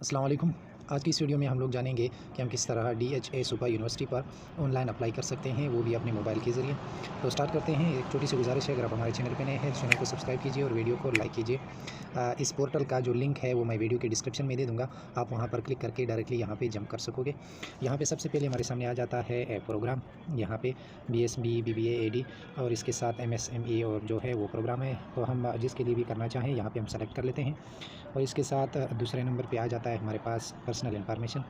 अस्सलाम वालेकुम। आज की इस वीडियो में हम लोग जानेंगे कि हम किस तरह DHA सुपा यूनिवर्सिटी पर ऑनलाइन अप्लाई कर सकते हैं, वो भी अपने मोबाइल के ज़रिए। तो स्टार्ट करते हैं। एक छोटी सी गुजारिश है, अगर आप हमारे चैनल पे नए हैं तो चैनल को सब्सक्राइब कीजिए और वीडियो को लाइक कीजिए। इस पोर्टल का जो लिंक है वो मैं वीडियो के डिस्क्रिप्शन में दे दूँगा, आप वहाँ पर क्लिक करके डायरेक्टली यहाँ पे जंप कर सकोगे। यहाँ पे सबसे पहले हमारे सामने आ जाता है प्रोग्राम। यहाँ पे BSB, BBA, AD और इसके साथ MSME और जो है वो प्रोग्राम है। तो हम जिसके लिए भी करना चाहें यहाँ पे हम सेलेक्ट कर लेते हैं। और इसके साथ दूसरे नंबर पे आ जाता है हमारे पास पर्सनल इन्फॉर्मेशन।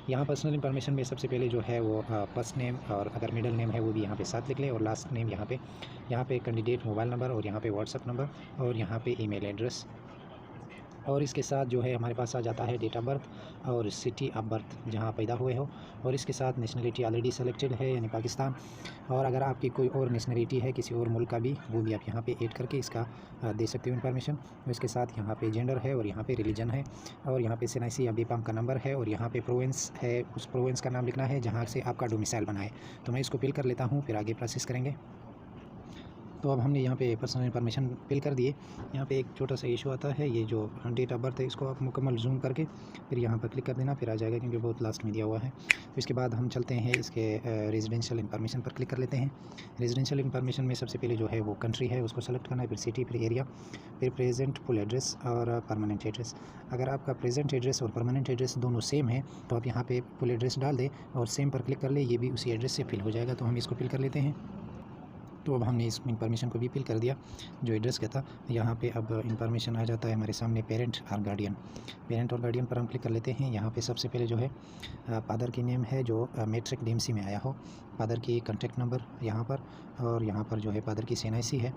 यहाँ पर्सनल इन्फॉर्मेशन में सबसे पहले जो है वो फर्स्ट नेम, और अगर मिडिल नेम है वो भी यहाँ पे साथ लिख लें, और लास्ट नेम यहाँ पे कैंडिडेट मोबाइल नंबर, और यहाँ पे व्हाट्सअप नंबर, और यहाँ पे ईमेल एड्रेस। और इसके साथ जो है हमारे पास आ जाता है डेट ऑफ बर्थ और सिटी ऑफ बर्थ, जहाँ पैदा हुए हो। और इसके साथ नेशनलिटी ऑलरेडी सेलेक्टेड है यानी पाकिस्तान। और अगर आपकी कोई और नेशनलिटी है किसी और मुल्क का भी, वो भी आप यहाँ पे ऐड करके इसका दे सकते हो इन्फॉर्मेशन। इसके साथ यहाँ पे जेंडर है, और यहाँ पे रिलीजन है, और यहाँ पे SNIC या बीपीएम का नंबर है, और यहाँ पे प्रोविंस है, उस प्रोविंस का नाम लिखना है जहाँ से आपका डोमिसाइल बना है। तो मैं इसको फिल कर लेता हूँ, फिर आगे प्रोसेस करेंगे। तो अब हमने यहाँ पे पर्सनल इन्फॉर्मेशन फिल कर दिए। यहाँ पे एक छोटा सा इशू आता है, ये जो डेट ऑफ बर्थ है इसको आप मुकम्मल जूम करके फिर यहाँ पर क्लिक कर देना, फिर आ जाएगा क्योंकि बहुत लास्ट में दिया हुआ है। तो इसके बाद हम चलते हैं इसके रेजिडेंशियल इन्फॉर्मेशन पर क्लिक कर लेते हैं। रेजिडेंशियल इन्फॉर्मेशन में सबसे पहले जो है वो कंट्री है उसको सेलेक्ट करना है, फिर सिटी, फिर एरिया, फिर प्रेजेंट फुल एड्रेस और परमानेंट एड्रेस। अगर आपका प्रेजेंट एड्रेस और परमानेंट एड्रेस दोनों सेम है तो आप यहाँ पे फुल एड्रेस डाल दें और सेम पर क्लिक कर ले, ये भी उसी एड्रेस से फिल हो जाएगा। तो हम इसको फिल कर लेते हैं। तो अब हमने इस इन्फॉर्मेशन को भी फिल कर दिया जो एड्रेस का था। यहाँ पे अब इन्फॉर्मेशन आ जाता है हमारे सामने पेरेंट और गार्डियन। पेरेंट और गार्डियन पर हम क्लिक कर लेते हैं। यहाँ पे सबसे पहले जो है फादर की नेम है जो मैट्रिक DMC में आया हो, फादर की कॉन्टैक्ट नंबर यहाँ पर, और यहाँ पर जो है फादर की SNIC है,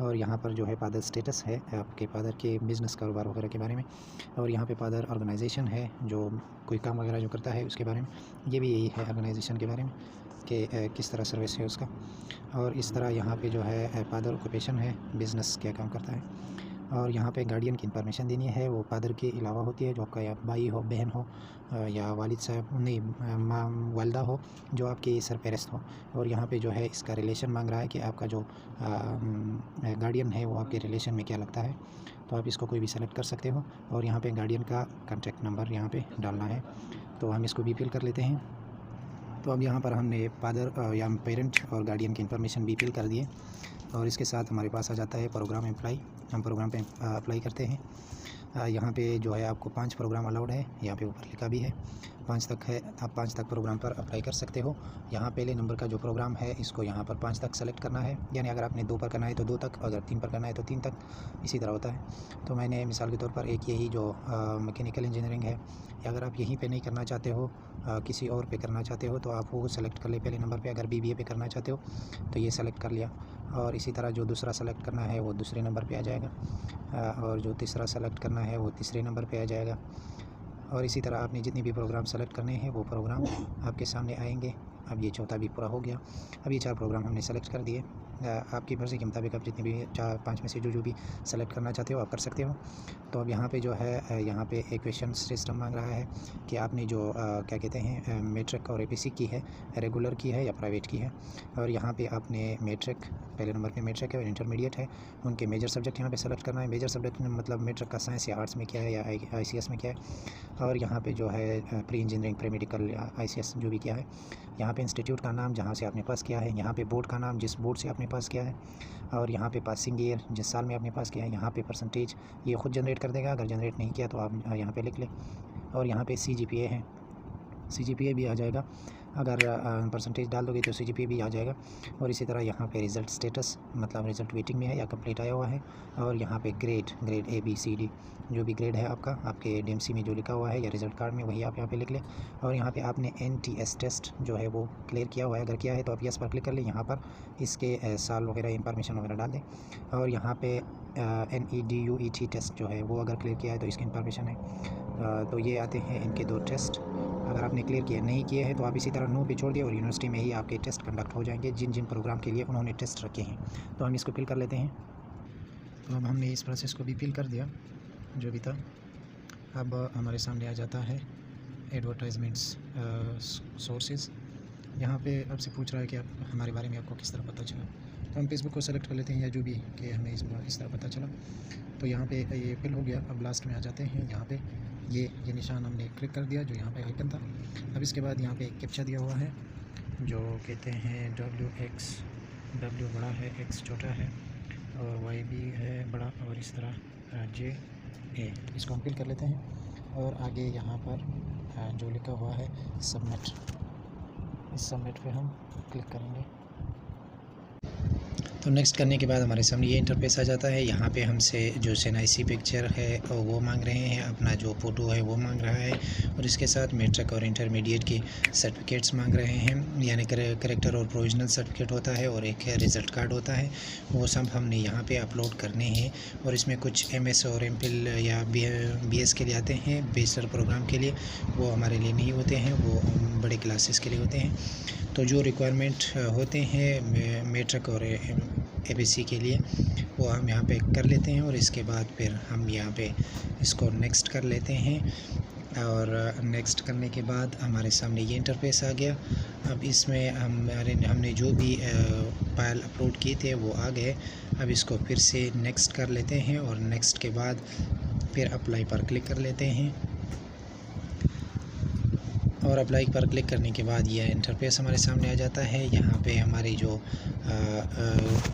और यहाँ पर जो है फादर स्टेटस है आपके फादर के बिज़नेस कारोबार वगैरह के बारे में, और यहाँ पे फादर ऑर्गेनाइजेशन है जो कोई काम वगैरह जो करता है उसके बारे में, ये भी यही है ऑर्गेनाइजेशन के बारे में कि किस तरह सर्विस है उसका। और इस तरह यहाँ पे जो है फादर ऑक्यूपेशन है, बिज़नेस क्या काम करता है। और यहाँ पे गार्डियन की इन्फॉर्मेशन देनी है, वो फादर के अलावा होती है जो आपका या भाई हो, बहन हो, या वालिद साहब नहीं, माँ वालदा हो जो आपकी सरपरस्त हो। और यहाँ पे जो है इसका रिलेशन मांग रहा है कि आपका जो गार्डियन है वो आपके रिलेशन में क्या लगता है। तो आप इसको कोई भी सेलेक्ट कर सकते हो, और यहाँ पे गार्डियन का कॉन्टैक्ट नंबर यहाँ पे डालना है। तो हम इसको भी फिल कर लेते हैं। तो अब यहाँ पर हमने फादर या पेरेंट और गार्डियन की इन्फॉर्मेशन भी फिल कर दिए, और इसके साथ हमारे पास आ जाता है प्रोग्राम अप्लाई। हम प्रोग्राम पे अप्लाई करते हैं। यहाँ पे जो है आपको 5 प्रोग्राम अलाउड है, यहाँ पे ऊपर लिखा भी है 5 तक है, आप 5 तक प्रोग्राम पर अप्लाई कर सकते हो। यहाँ पहले नंबर का जो प्रोग्राम है इसको यहाँ पर 5 तक सेलेक्ट करना है, यानी अगर आपने 2 पर करना है तो 2 तक, अगर 3 पर करना है तो 3 तक, इसी तरह होता है। तो मैंने मिसाल के तौर पर एक यही जो मैकेनिकल इंजीनियरिंग है, या अगर आप यहीं पे नहीं करना चाहते हो, किसी और पे करना चाहते हो तो आप वो सेलेक्ट कर ले पहले नंबर पे। अगर BBA पे करना चाहते हो तो ये सेलेक्ट कर लिया, और इसी तरह जो दूसरा सेलेक्ट करना है वो दूसरे नंबर पे आ जाएगा, और जो तीसरा सेलेक्ट करना है वो तीसरे नंबर पे आ जाएगा। और इसी तरह आपने जितने भी प्रोग्राम सेलेक्ट करने हैं वो प्रोग्राम आपके सामने आएंगे। अब ये चौथा भी पूरा हो गया। अब ये 4 प्रोग्राम हमने सेलेक्ट कर दिए। आपकी मर्ज़ी के मुताबिक आप जितने भी 4-5 में से जो भी सेलेक्ट करना चाहते हो आप कर सकते हो। तो अब यहाँ पे जो है यहाँ पे एक क्वेश्चन सिस्टम मांग रहा है कि आपने जो क्या कहते हैं मैट्रिक और APC की है, रेगुलर की है या प्राइवेट की है। और यहाँ पे आपने मैट्रिक, पहले नंबर पे मैट्रिक है और इंटरमीडिएट है, उनके मेजर सब्जेक्ट यहाँ पे सेलेक्ट करना है। मेजर सब्जेक्ट मतलब मैट्रिक का साइंस या आर्ट्स में क्या है, या ICS में क्या है। और यहाँ पे जो है प्री इंजीनियरिंग, प्री मेडिकल या ICS जो भी क्या है। यहाँ पे इंस्टीट्यूट का नाम जहाँ से आपने पास किया है, यहाँ पे बोर्ड का नाम जिस बोर्ड से आपने पास किया है, और यहाँ पे पासिंग ईयर जिस साल में आपने पास किया है। यहाँ पे परसेंटेज ये खुद जनरेट कर देगा, अगर जनरेट नहीं किया तो आप यहाँ पे लिख लें। और यहाँ पे CGPA है, CGPA भी आ जाएगा, अगर परसेंटेज डाल दोगे तो CGPA भी आ जाएगा। और इसी तरह यहाँ पे रिज़ल्ट स्टेटस, मतलब रिज़ल्ट वेटिंग में है या कंप्लीट आया हुआ है। और यहाँ पे ग्रेड ABCD जो भी ग्रेड है आपका, आपके DMC में जो लिखा हुआ है या रिज़ल्ट कार्ड में, वही आप यहाँ पे लिख लें। और यहाँ पे आपने NTS टेस्ट जो है वो क्लियर किया हुआ है, अगर किया है तो आप यस पर क्लिक कर लें। यहाँ पर इसके साल वगैरह इंफॉर्मेशन वगैरह डाल दें। और यहाँ पे NEDUET टेस्ट जो है वो अगर क्लियर किया है तो इसकी इंफॉर्मेशन है। तो ये आते हैं इनके 2 टेस्ट। अगर आपने क्लियर किया नहीं किए हैं तो आप इसी तरह नो पे छोड़ दिए, और यूनिवर्सिटी में ही आपके टेस्ट कंडक्ट हो जाएंगे जिन जिन प्रोग्राम के लिए उन्होंने टेस्ट रखे हैं। तो हम इसको फिल कर लेते हैं। तो अब हमने इस प्रोसेस को भी फिल कर दिया जो भी था। अब हमारे सामने आ जाता है एडवर्टाइजमेंट्स सोर्सेज। यहाँ पे आपसे पूछ रहा है कि आप हमारे बारे में आपको किस तरह पता चला। तो हम फेसबुक को सेलेक्ट कर लेते हैं, या जो भी कि हमें इस तरह पता चला। तो यहाँ पे ये फिल हो गया। अब लास्ट में आ जाते हैं यहाँ पे ये निशान हमने क्लिक कर दिया जो यहाँ पे आइकन था। अब इसके बाद यहाँ पे एक कैप्चा दिया हुआ है जो कहते हैं WX, W बड़ा है, X छोटा है और Y भी है बड़ा, और इस तरह JA। इसको हम फिल कर लेते हैं और आगे यहाँ पर जो लिखा हुआ है सबमिट, इस सबमिट पे हम क्लिक करेंगे। तो नेक्स्ट करने के बाद हमारे सामने ये इंटरफेस आ जाता है। यहाँ पे हमसे जो SNIC पिक्चर है वो मांग रहे हैं, अपना जो फ़ोटो है वो मांग रहा है, और इसके साथ मैट्रिक और इंटरमीडिएट की सर्टिफिकेट्स मांग रहे हैं, यानी करेक्टर और प्रोविजनल सर्टिफिकेट होता है और एक रिज़ल्ट कार्ड होता है। वो सब हमने यहाँ पे अपलोड करने हैं। और इसमें कुछ MS और MPhil या BS के लिए आते हैं, बैचलर प्रोग्राम के लिए, वो हमारे लिए नहीं होते हैं, वो बड़े क्लासेस के लिए होते हैं। तो जो रिक्वायरमेंट होते हैं मैट्रिक और ABC के लिए वो हम यहाँ पे कर लेते हैं, और इसके बाद फिर हम यहाँ पे इसको नेक्स्ट कर लेते हैं। और नेक्स्ट करने के बाद हमारे सामने ये इंटरफेस आ गया। अब इसमें हमने जो भी फाइल अपलोड किए थे वो आ गए। अब इसको फिर से नेक्स्ट कर लेते हैं, और नेक्स्ट के बाद फिर अप्लाई पर क्लिक कर लेते हैं। और अप्लाई पर क्लिक करने के बाद यह इंटरफेस हमारे सामने आ जाता है। यहाँ पे हमारी जो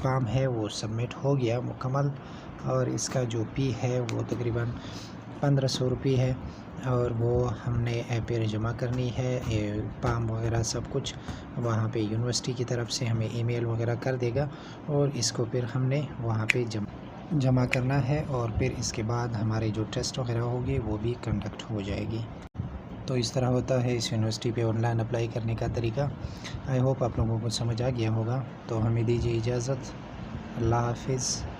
काम है वो सबमिट हो गया मुकम्मल, और इसका जो फ़ी है वो तकरीबन 1500 रुपये है, और वो हमने फिर जमा करनी है। फॉर्म वगैरह सब कुछ वहाँ पे यूनिवर्सिटी की तरफ से हमें ईमेल वगैरह कर देगा, और इसको फिर हमने वहाँ पे जमा करना है, और फिर इसके बाद हमारे जो टेस्ट वगैरह होगी वो भी कंडक्ट हो जाएगी। तो इस तरह होता है इस यूनिवर्सिटी पे ऑनलाइन अप्लाई करने का तरीका। आई होप आप लोगों को समझ आ गया होगा। तो हमें दीजिए इजाज़त। अल्लाह हाफिज़।